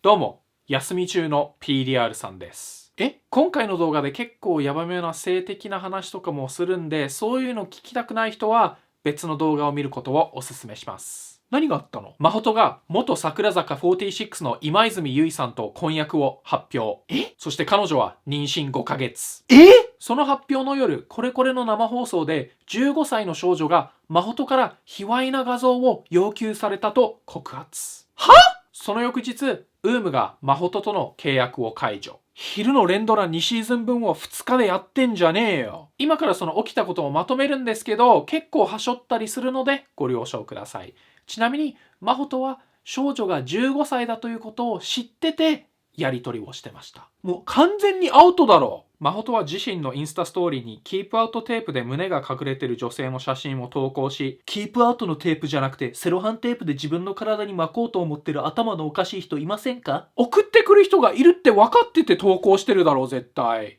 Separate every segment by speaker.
Speaker 1: どうも、休み中の PDR さんです。今回の動画で結構ヤバめな性的な話とかもするんで、そういうの聞きたくない人は別の動画を見ることをお勧めします。何があったの？真帆が元桜坂46の今泉結衣さんと婚約を発表。そして彼女は妊娠5ヶ月。その発表の夜、これこれの生放送で15歳の少女が真帆から卑猥な画像を要求されたと告発。その翌日、ウームが真帆との契約を解除。昼の連ドラ2シーズン分を2日でやってんじゃねえよ。今からその起きたことをまとめるんですけど、結構はしょったりするのでご了承ください。ちなみに、真帆は少女が15歳だということを知ってて、やり取りをしてました。もう完全にアウトだろ。真帆は自身のインスタストーリーにキープアウトテープで胸が隠れてる女性の写真を投稿し、キープアウトのテープじゃなくてセロハンテープで自分の体に巻こうと思ってる頭のおかしい人いませんか？送ってくる人がいるって分かってて投稿してるだろう、絶対。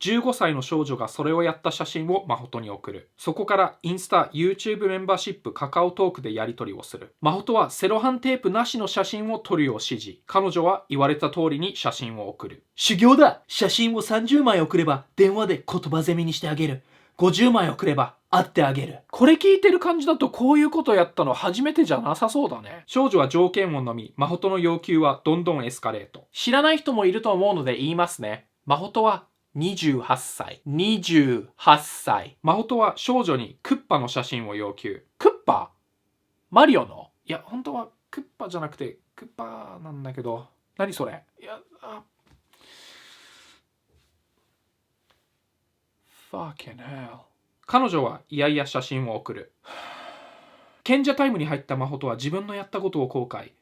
Speaker 1: 15歳の少女がそれをやった写真を真帆に送る。そこからインスタ、YouTube メンバーシップ、カカオトークでやり取りをする。真帆はセロハンテープなしの写真を撮るよう指示。彼女は言われた通りに写真を送る。修行だ！写真を30枚送れば電話で言葉攻めにしてあげる。50枚送れば会ってあげる。これ聞いてる感じだとこういうことやったの初めてじゃなさそうだね。少女は条件を飲み、真帆の要求はどんどんエスカレート。知らない人もいると思うので言いますね。真帆は28歳。真帆は少女にクッパの写真を要求。クッパ？マリオの？いや、本当はクッパじゃなくてクッパなんだけど。何それ？Fucking hell。彼女はいやいや写真を送る。賢者タイムに入った真帆は自分のやったことを後悔。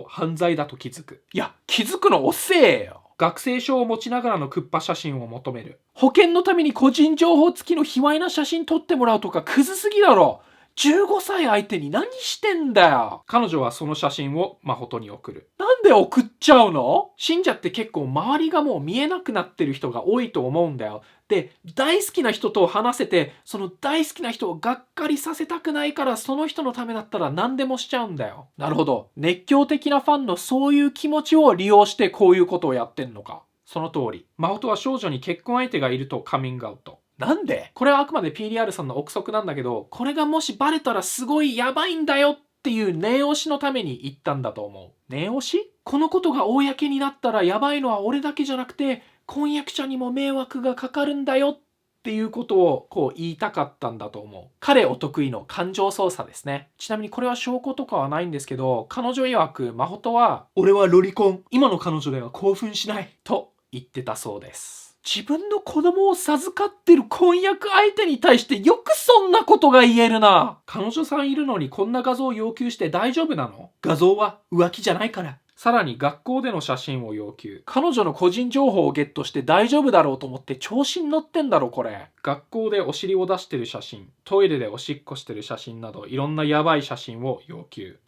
Speaker 1: 犯罪だと気づく。いや、気づくの遅えよ。学生証を持ちながらのクッパ写真を求める。保険のために個人情報付きの卑猥な写真撮ってもらうとかクズすぎだろ。15歳相手に何してんだよ。彼女はその写真を真帆に送る。なんで送っちゃうの？信者って結構周りがもう見えなくなってる人が多いと思うんだよ。で、大好きな人と話せて、その大好きな人をがっかりさせたくないから、その人のためだったら何でもしちゃうんだよ。なるほど。熱狂的なファンのそういう気持ちを利用してこういうことをやってんのか。その通り。真帆は少女に結婚相手がいるとカミングアウト。なんで？これはあくまで PDR さんの憶測なんだけど、これがもしバレたらすごいやばいんだよっていう念押しのために言ったんだと思う。念押し？このことが公になったらやばいのは俺だけじゃなくて、婚約者にも迷惑がかかるんだよっていうことをこう言いたかったんだと思う。彼お得意の感情操作ですね。ちなみにこれは証拠とかはないんですけど、彼女曰く真帆は、俺はロリコン。今の彼女では興奮しない。と言ってたそうです。自分の子供を授かってる婚約相手に対してよくそんなことが言えるな。彼女さんいるのにこんな画像を要求して大丈夫なの？画像は浮気じゃないから。さらに学校での写真を要求。彼女の個人情報をゲットして大丈夫だろうと思って調子に乗ってんだろこれ。学校でお尻を出してる写真、トイレでおしっこしてる写真などいろんなヤバい写真を要求。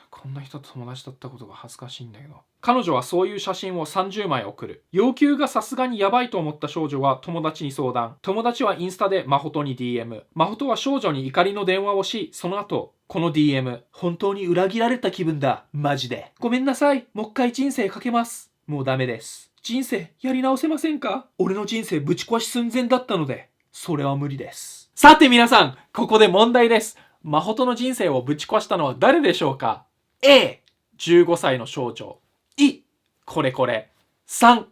Speaker 1: こんな人と友達だったことが恥ずかしいんだけど。彼女はそういう写真を30枚送る。要求がさすがにやばいと思った少女は友達に相談。友達はインスタで真帆に DM。真帆は少女に怒りの電話をし、その後、この DM。本当に裏切られた気分だ。マジで。ごめんなさい。もう一回人生かけます。もうダメです。人生やり直せませんか？俺の人生ぶち壊し寸前だったので、それは無理です。さて皆さん、ここで問題です。真帆の人生をぶち壊したのは誰でしょうか？ A、15歳の少女。い、これ。3、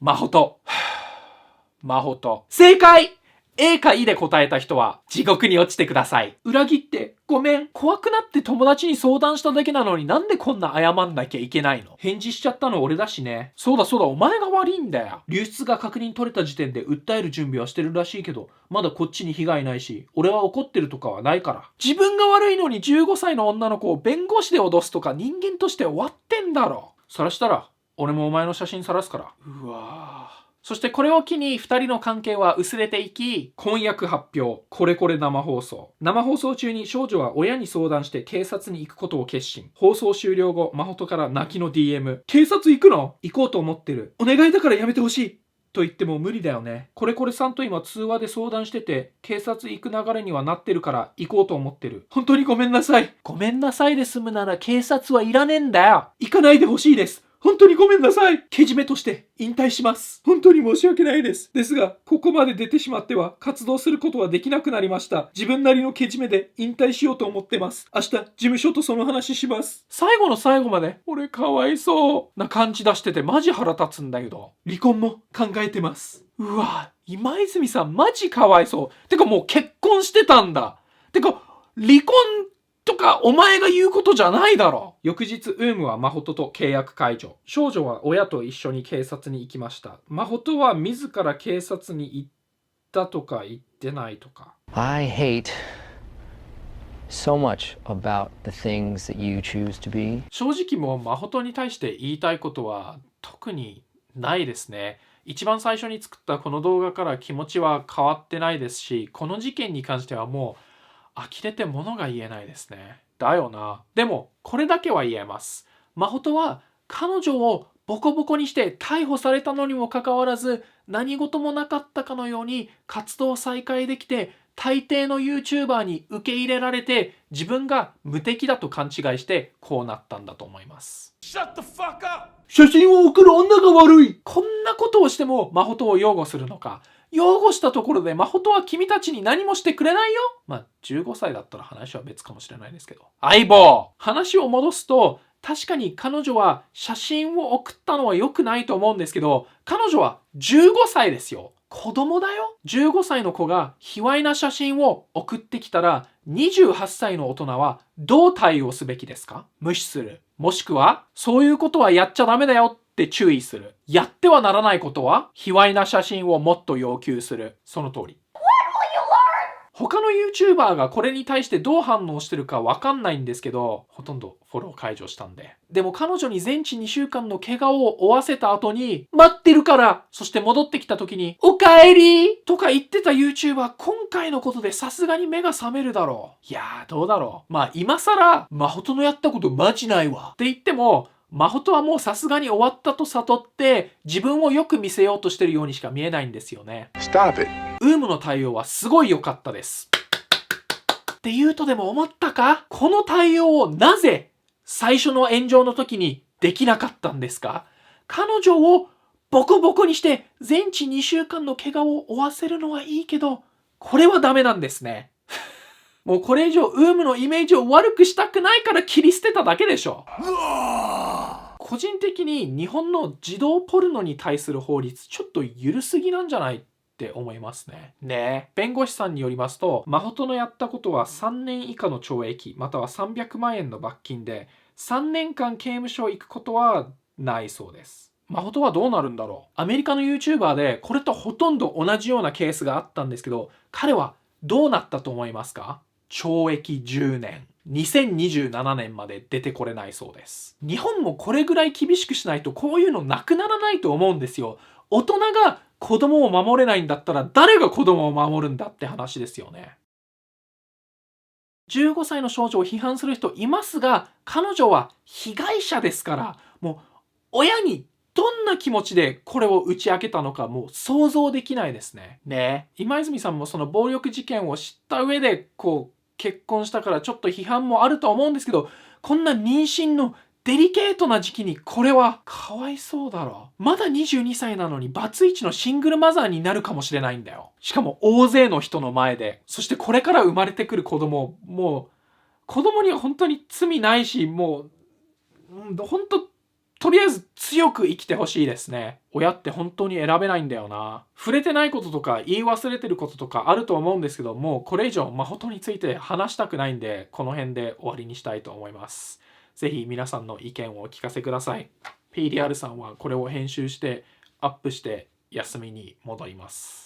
Speaker 1: 真帆。正解！ A か I で答えた人は地獄に落ちてください。裏切ってごめん。怖くなって友達に相談しただけなのになんでこんな謝んなきゃいけないの？返事しちゃったの俺だしね。そうだ、お前が悪いんだよ。流出が確認取れた時点で訴える準備はしてるらしいけど、まだこっちに被害ないし、俺は怒ってるとかはないから。自分が悪いのに15歳の女の子を弁護士で脅すとか人間として終わってんだろ。晒したら俺もお前の写真晒すから。うわぁ。そしてこれを機に二人の関係は薄れていき、婚約発表、これ生放送。生放送中に少女は親に相談して警察に行くことを決心。放送終了後、真帆から泣きの DM。警察行くの？行こうと思ってる。お願いだからやめてほしい。と言っても無理だよね。これさんと今通話で相談してて、警察行く流れにはなってるから行こうと思ってる。本当にごめんなさい。ごめんなさいで済むなら警察はいらねえんだよ。行かないでほしいです。本当にごめんなさい。けじめとして引退します。本当に申し訳ないです。ですが、ここまで出てしまっては活動することはできなくなりました。自分なりのけじめで引退しようと思ってます。明日、事務所とその話します。最後の最後まで、俺かわいそうな感じ出しててマジ腹立つんだけど。離婚も考えてます。うわ、今泉さんマジかわいそう。てかもう結婚してたんだ。てか、離婚とかお前が言うことじゃないだろ。翌日ウームは真帆と契約解除。少女は親と一緒に警察に行きました。真帆は自ら警察に行ったとか言ってないとか。
Speaker 2: I hate so much about the things that you choose to be.
Speaker 1: 正直もう真帆に対して言いたいことは特にないですね。一番最初に作ったこの動画から気持ちは変わってないですし、この事件に関してはもう呆れて物が言えないですね。だよな。でもこれだけは言えます。真帆は彼女をボコボコにして逮捕されたのにもかかわらず、何事もなかったかのように活動再開できて、大抵の YouTuber に受け入れられて、自分が無敵だと勘違いしてこうなったんだと思います。Shut the fuck up! 写真を送る女が悪い。こんなことをしても真帆を擁護するのか。擁護したところで真帆は君たちに何もしてくれないよ。まあ15歳だったら話は別かもしれないですけど。相棒、話を戻すと、確かに彼女は写真を送ったのは良くないと思うんですけど、彼女は15歳ですよ。子供だよ。15歳の子が卑猥な写真を送ってきたら、28歳の大人はどう対応すべきですか？無視する。もしくは、そういうことはやっちゃダメだよって注意する。やってはならないことは、卑猥な写真をもっと要求する。その通り。他の YouTuber がこれに対してどう反応してるかわかんないんですけど、ほとんどフォロー解除したんで。でも彼女に全治2週間の怪我を負わせた後に、待ってるから、そして戻ってきた時に、おかえりとか言ってた YouTuber、今回のことでさすがに目が覚めるだろう。いやー、どうだろう。まあ今更、真帆のやったことマジないわって言っても、真帆はもうさすがに終わったと悟って自分をよく見せようとしてるようにしか見えないんですよね。
Speaker 3: Stop it.
Speaker 1: ウームの対応はすごい良かったです。って言うとでも思ったか？この対応をなぜ最初の炎上の時にできなかったんですか？彼女をボコボコにして全治2週間の怪我を負わせるのはいいけど、これはダメなんですね。もうこれ以上ウームのイメージを悪くしたくないから切り捨てただけでしょ。個人的に日本の児童ポルノに対する法律ちょっと緩すぎなんじゃないって思いますね。弁護士さんによりますと、真帆のやったことは3年以下の懲役または300万円の罰金で、3年間刑務所行くことはないそうです。真帆はどうなるんだろう。アメリカの YouTuber でこれとほとんど同じようなケースがあったんですけど、彼はどうなったと思いますか？懲役10年。2027年まで出てこれないそうです。日本もこれぐらい厳しくしないとこういうのなくならないと思うんですよ。大人が子供を守れないんだったら誰が子供を守るんだって話ですよね。15歳の少女を批判する人いますが、彼女は被害者ですから、もう親にどんな気持ちでこれを打ち明けたのかもう想像できないですね。今泉さんもその暴力事件を知った上で結婚したからちょっと批判もあると思うんですけど、こんな妊娠のデリケートな時期にこれはかわいそうだろ。まだ22歳なのにバツイチのシングルマザーになるかもしれないんだよ。しかも大勢の人の前で。そしてこれから生まれてくる子供、もう子供には本当に罪ないし、もう本当とりあえず強く生きてほしいですね。親って本当に選べないんだよな。触れてないこととか言い忘れてることとかあると思うんですけど、もうこれ以上真帆について話したくないんで、この辺で終わりにしたいと思います。ぜひ皆さんの意見をお聞かせください。PDR さんはこれを編集してアップして休みに戻ります。